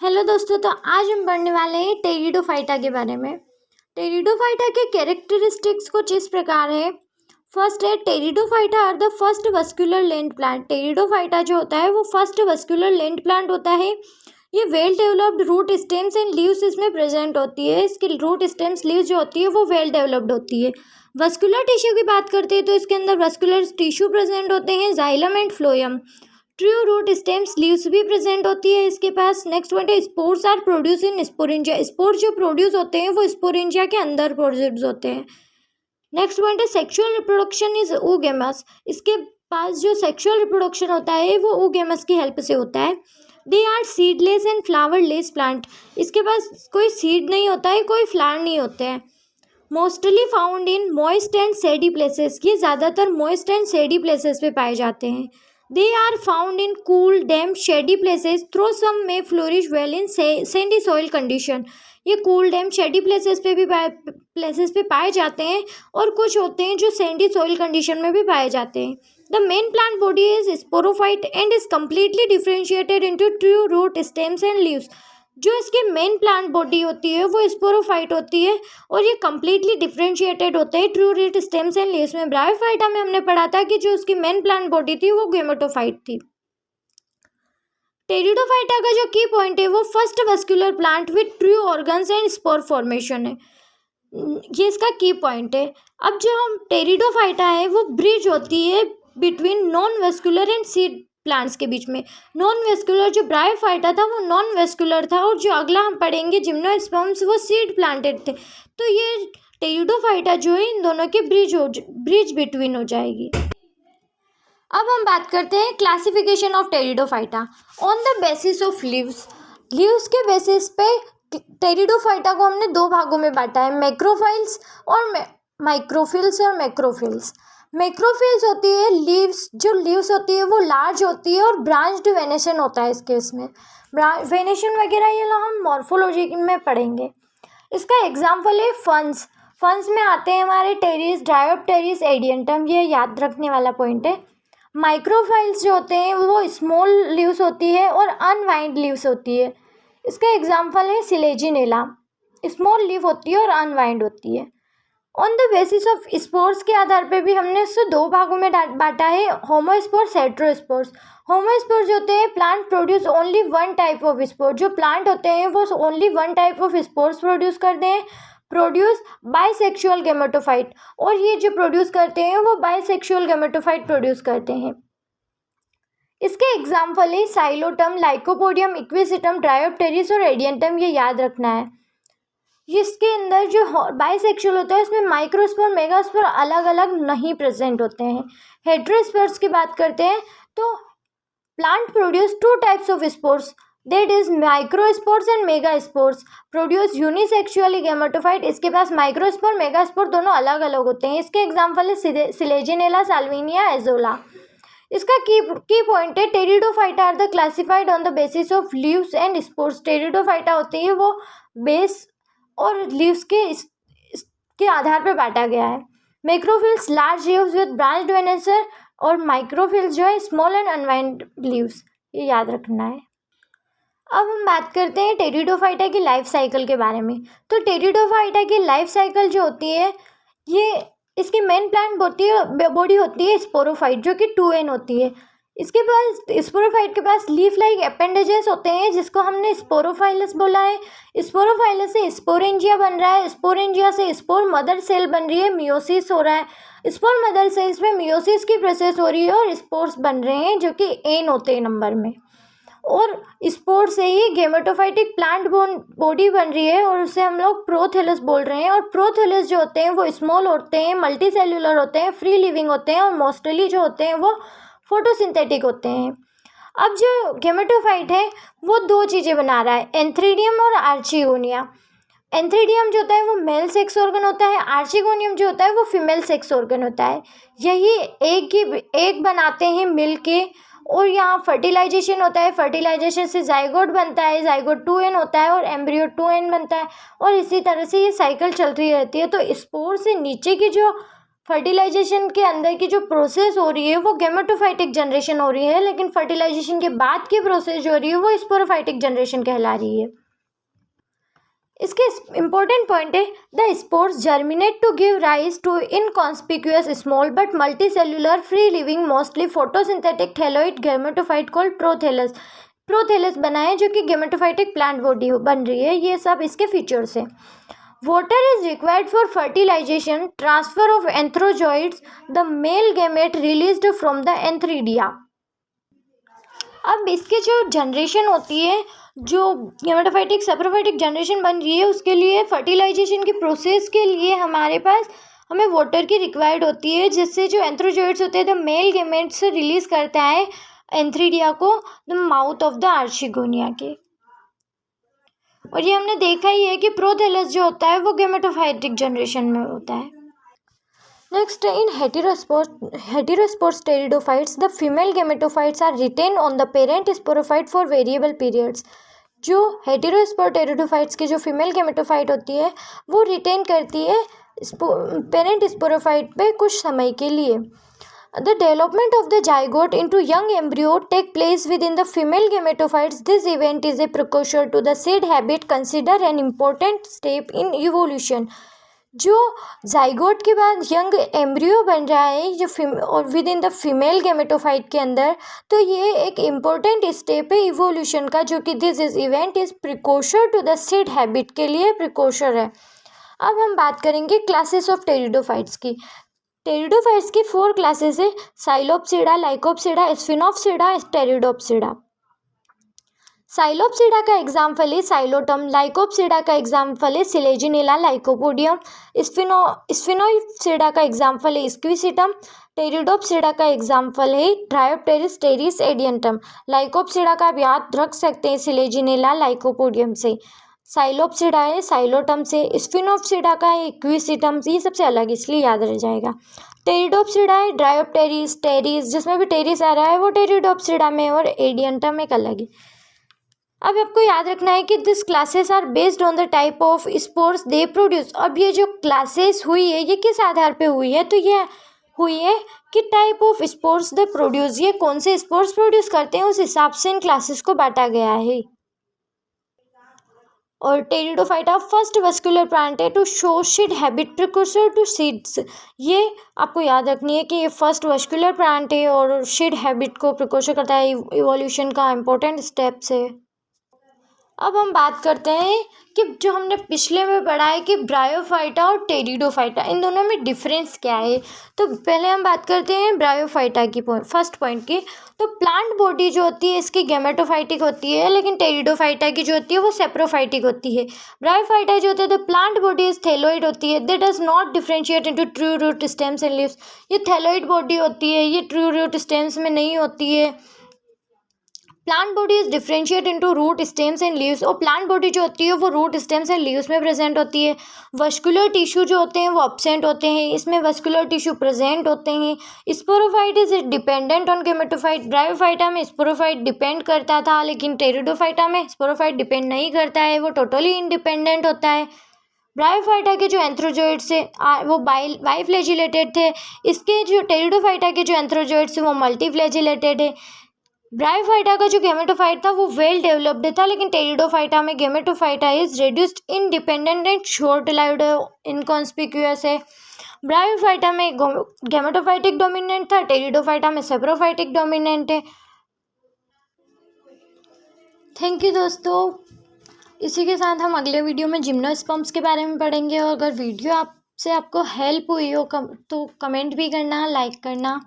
Hello दोस्तों, तो आज हम पढ़ने वाले हैं टेरिडोफाइटा के बारे में। टेरिडोफाइटा के कैरेक्टरिस्टिक्स कुछ इस प्रकार है। फर्स्ट है, pteridophyta are the first vascular land plant. Pteridophyta जो होता है वो फर्स्ट वस्कुलर लैंड प्लांट होता है। ये well developed root stems and leaves इसमें प्रेजेंट होती है। इसकी रूट स्टेम्स लीव्स जो होती है वो वेल डेवलप्ड होती है। वस्कुलर टिश्यू की बात करते हैं तो इसके अंदर वस्कुलर टिश्यू प्रेजेंट होते हैं, xylem and phloem. True root stems leaves भी प्रेजेंट होती है इसके पास। नेक्स्ट पॉइंट है, spores are produce in sporangia. Spores जो प्रोड्यूस होते हैं वो स्पोरेंजिया के अंदर प्रोड्यूस होते हैं। नेक्स्ट पॉइंट है, सेक्सुअल रिप्रोडक्शन इज oogamous। इसके पास जो सेक्सुअल रिप्रोडक्शन होता है वो oogamous की हेल्प से होता है। They are seedless and flowerless plant. इसके पास कोई सीड नहीं होता है, कोई फ्लावर नहीं होते हैं। Mostly found in moist and shady places. ये ज़्यादातर मॉइस्ट एंड सेडी प्लेसेस पे पाए जाते हैं। They are found in cool damp shady places, though some may flourish well in sandy soil condition. ये कूल डैम्प शेडी प्लेसेस पे पाए जाते हैं और कुछ होते हैं जो सैंडी सॉइल कंडीशन में भी पाए जाते हैं। The main plant body is sporophyte and is completely differentiated into true root stems and leaves. जो इसकी मेन प्लांट बॉडी होती है वो स्पोरोफाइट होती है और ये कम्प्लीटली डिफ्रेंशिएटेड होते हैं true root stems and leaves में। ब्रायोफाइटा में हमने पढ़ा था कि जो उसकी मेन प्लांट बॉडी थी वो गेमेटोफाइट थी। टेरिडोफाइटा का जो की पॉइंट है वो first vascular plant with true organs and spore formation है। ये इसका की पॉइंट है। अब जो हम टेरिडोफाइटा है वो ब्रिज होती है between non vascular and seed plants के बीच में। नॉन वेस्कुलर जो ब्रायोफाइटा था वो नॉन वेस्कुलर था और जो अगला हम पढ़ेंगे जिम्नोस्पर्म्स वो सीड प्लांटेड थे। तो ये टेरिडोफाइटा जो है इन दोनों के ब्रिज बिटवीन हो जाएगी। अब हम बात करते हैं classification of pteridophyta on the basis of leaves. Leaves के बेसिस पे टेरिडोफाइटा को हमने दो भागों में बांटा है, मैक्रोफाइल्स और माइक्रोफिल्स और मैक्रोफिल्स। मैक्रोफिल्स होती है लीव्स, जो लीव्स होती है वो लार्ज होती है और ब्रांच्ड वेनेशन होता है इसके इसमें। वेनेशन वगैरह ये लोग हम मॉर्फोलॉजी में पढ़ेंगे। इसका एग्जाम्पल है फंस। फंस में आते हैं हमारे टेरिस, डायोप्टेरिस, एडियंटम, ये याद रखने वाला पॉइंट है। माइक्रोफाइल्स जो होते हैं वो स्मॉल लीव्स होती है और अनवाइंड लीव्स होती है। इसका एग्जाम्पल है सिलेजिनेला, स्मॉल लीव होती है और अनवाइंड होती है। On the basis of spores के आधार पे भी हमने इसको दो भागों में बांटा है, होमोस्पोर्स, हेटेरोस्पोर्स। होमोस्पोर्स होते हैं plant produce only one type of spore. जो प्लांट होते हैं वो only one type of spores produce करते हैं, प्रोड्यूस बाइसेक्सुअल गेमेटोफाइट। और ये जो प्रोड्यूस करते हैं वो बाइसेक्सुअल गेमेटोफाइट प्रोड्यूस करते हैं। इसके एग्जाम्पल है साइलोटम, लाइकोपोडियम, इक्विसिटम, ड्रायोप्टेरिस और एडियंटम, ये याद रखना है। इसके अंदर जो बाइसेक्सुअल होता है उसमें माइक्रोस्पोर, मेगास्पोर अलग अलग नहीं प्रेजेंट होते हैं। हेटेरोस्पोर्स की बात करते हैं तो plant produce two types of spores, that is microspores and megaspores, produce unisexually gametophyte. इसके पास माइक्रोस्पोर, मेगास्पोर दोनों अलग अलग होते हैं। इसके एग्जाम्पल है सिलेजिनेला, साल्विनिया, एजोला। इसका की पॉइंट है, pteridophyta are the classified on the basis of leaves and spores. Pteridophyta होती है वो बेस और लीव्स के आधार पर बांटा गया है। मैक्रोफिल्स लार्ज लीव्स विद ब्रांच्ड वेनेसर और माइक्रोफिल्स जो है स्मॉल एंड अनवाइंड लीव्स, ये याद रखना है। अब हम बात करते हैं टेरिडोफाइटा की लाइफ साइकिल के बारे में। तो टेरिडोफाइटा की लाइफ साइकिल जो होती है, ये इसकी मेन प्लांट बॉडी होती है स्पोरोफाइट, जो कि 2n होती है। इसके पास स्पोरोफाइट के पास लीफ लाइक अपेंडेजेस होते हैं जिसको हमने स्पोरोफाइलस बोला है। स्पोरोफाइलस से स्पोरेंजिया बन रहा है, स्पोरेंजिया से स्पोर मदर सेल बन रही है, मियोसिस हो रहा है। स्पोर मदर सेल्स में मियोसिस की प्रोसेस हो रही है और स्पोर्स बन रहे हैं जो कि n होते हैं नंबर में। और स्पोर से ही गेमेटोफाइटिक प्लांट बॉडी बन रही है और उसे हम लोग प्रोथेलस बोल रहे हैं। और प्रोथेलस जो होते हैं वो स्मॉल होते हैं, मल्टी सेल्यूलर होते हैं, फ्री लिविंग होते हैं और मोस्टली जो होते हैं वो फोटोसिंथेटिक होते हैं। अब जो गेमेटोफाइट है वो दो चीज़ें बना रहा है, एंथ्रीडियम और आर्चिगोनिया। एंथ्रीडियम जो होता है वो मेल सेक्स ऑर्गन होता है, आर्चिगोनियम जो होता है वो फीमेल सेक्स ऑर्गन होता है। यही एक बनाते हैं मिल के और यहाँ फर्टिलाइजेशन होता है। फर्टिलाइजेशन से जाइगोट बनता है, जाइगोट 2n होता है और एम्ब्रियो 2n बनता है और इसी तरह से ये साइकिल चल रही रहती है। तो स्पोर से नीचे की जो फर्टिलाइजेशन के अंदर की जो प्रोसेस हो रही है वो गेमेटोफाइटिक जनरेशन हो रही है, लेकिन फर्टिलाइजेशन के बाद की प्रोसेस जो हो रही है वो स्पोरोफाइटिक जनरेशन कहला रही है। इसके इम्पोर्टेंट पॉइंट है, the spores germinate to give rise to inconspicuous small but multicellular free living mostly photosynthetic thalloid gametophyte called prothallus. Prothallus बना है जो कि गेमेटोफाइटिक प्लांट बॉडी बन रही है। ये सब इसके फीचर्स हैं। Water is required for fertilization, transfer of anthrozoids, the male gamete released from the antheridia। अब इसके जो जनरेशन होती है, जो गेमेटोफाइटिक सेप्रोफाइटिक जनरेशन बन रही है, उसके लिए फर्टिलाइजेशन की प्रोसेस के लिए हमें वाटर की रिक्वायर्ड होती है, जिससे जो एंथ्रोजोइड्स होते हैं द मेल गेमेट से रिलीज करता है एंथ्रीडिया को the mouth of the archegonia के। और ये हमने देखा ही है कि प्रोथैलस जो होता है वो गेमेटोफाइटिक जनरेशन में होता है। Next, in heterosporous pteridophytes the female gametophytes are retained on the parent sporophyte for variable periods. जो हेटेरोस्पोर टेरिडोफाइट्स की जो फीमेल गेमेटोफाइट होती है वो रिटेन करती है पेरेंट स्पोरोफाइट पे कुछ समय के लिए। The development of the zygote into young embryo take place within the female gametophytes. This event is a precursor to the seed habit, considered an important step in evolution. जो zygote के बाद young embryo बन रहा है जो और with in the female gametophyte के अंदर, तो ये एक इम्पोर्टेंट स्टेप है इवोल्यूशन का, जो कि this is event is precursor to the seed habit के लिए प्रिकॉशर है। अब हम बात करेंगे क्लासेस ऑफ टेरिडोफाइट्स की। टेरिडोफाइट्स की 4 क्लासेस है, साइलोप्सिडा, लाइकोप्सिडा, स्फिनोप्सिडा, टेरिडोप्सिडा। साइलोप्सिडा का एग्जाम्पल है साइलोटम, लाइकोप्सिडा का एग्जाम्पल है सिलेजिनेला लाइकोपोडियम, स्फिनोप्सिडा का एग्जाम्पल है स्क्विसिटम, टेरिडोप्सिडा का एग्जाम्पल है ट्रायोप्टेरिस टेरिस एडियंटम। लाइकोप्सिडा का आप याद रख सकते हैं सिलेजिनेला लाइकोपोडियम से। साइलोप्सिडा है साइलोटम से, स्फिनोप्सिडा का है इक्विसिटम, ये सबसे अलग इसलिए याद रह जाएगा। टेरिडोप्सिडा है ड्रायोप्टेरिस टेरिस, जिसमें भी टेरिस आ रहा है वो टेरिडोप्सिडा में, और एडियंटम एक अलग है। अब आपको याद रखना है कि this classes are based on the type of spores they produce. अब ये जो क्लासेस हुई है ये किस आधार पे हुई है, तो ये हुई है कि type of spores they produce, ये कौन से स्पोर्स प्रोड्यूस करते हैं उस हिसाब से इन क्लासेस को बांटा गया है। और टेरिडोफाइटा फर्स्ट वस्कुलर प्लांट है to show seed habit precursor to seeds. ये आपको याद रखनी है कि ये फर्स्ट वस्कुलर प्लांट है और सीड हैबिट को प्रिकॉर्सर करता है, इवोल्यूशन का इम्पोर्टेंट स्टेप्स है। अब हम बात करते हैं कि जो हमने पिछले में पढ़ा है कि ब्रायोफाइटा और टेरिडोफाइटा, इन दोनों में डिफरेंस क्या है। तो पहले हम बात करते हैं ब्रायोफाइटा की फर्स्ट पॉइंट की। तो प्लांट बॉडी जो होती है इसकी गेमेटोफाइटिक होती है, लेकिन टेरिडोफाइटा की जो होती है वो सेप्रोफाइटिक होती है। ब्रायोफाइटा जो होती है the plant body is thalloid होती है, they does not differentiate into true root stems and leaves. ये थैलोइड बॉडी होती है, ये ट्रू रूट स्टेम्स में नहीं होती है। Plant body is differentiate into root stems and leaves, और प्लांट बॉडी जो होती है वो रूट स्टेम्स एंड लीव्स में प्रेजेंट होती है। वस्कुलर टिश्यू जो होते हैं वो एब्सेंट होते हैं, इसमें वस्कुलर टिश्यू प्रेजेंट होते हैं। Sporophyte is dependent on gametophyte. Bryophyta में स्पोरोफाइट डिपेंड करता था, लेकिन टेरिडोफाइटा में स्पोरोफाइट डिपेंड नहीं करता है, वो टोटली इंडिपेंडेंट होता है। ब्रायोफाइटा के जो एंथ्रोजोइड्स है वो बाइफ्लैजिलेटेड थे, इसके जो टेरिडोफाइटा के जो एंथ्रोजोइड्स है वो मल्टीफ्लैजिलेटेड है। ब्रायोफाइटा का जो गेमेटोफाइट था वो वेल डेवलप्ड था, लेकिन टेरिडोफाइटा में gametophyta is reduced independent and short lived inconspicuous है। ब्रायोफाइटा में गेमेटोफाइटिक डोमिनेंट था, टेरिडोफाइटा में सेप्रोफाइटिक डोमिनेंट है। थैंक यू दोस्तों। इसी के साथ हम अगले वीडियो में जिम्नोस्पर्म्स के बारे में पढ़ेंगे, और अगर वीडियो आपको हेल्प हुई हो तो कमेंट भी करना, लाइक करना।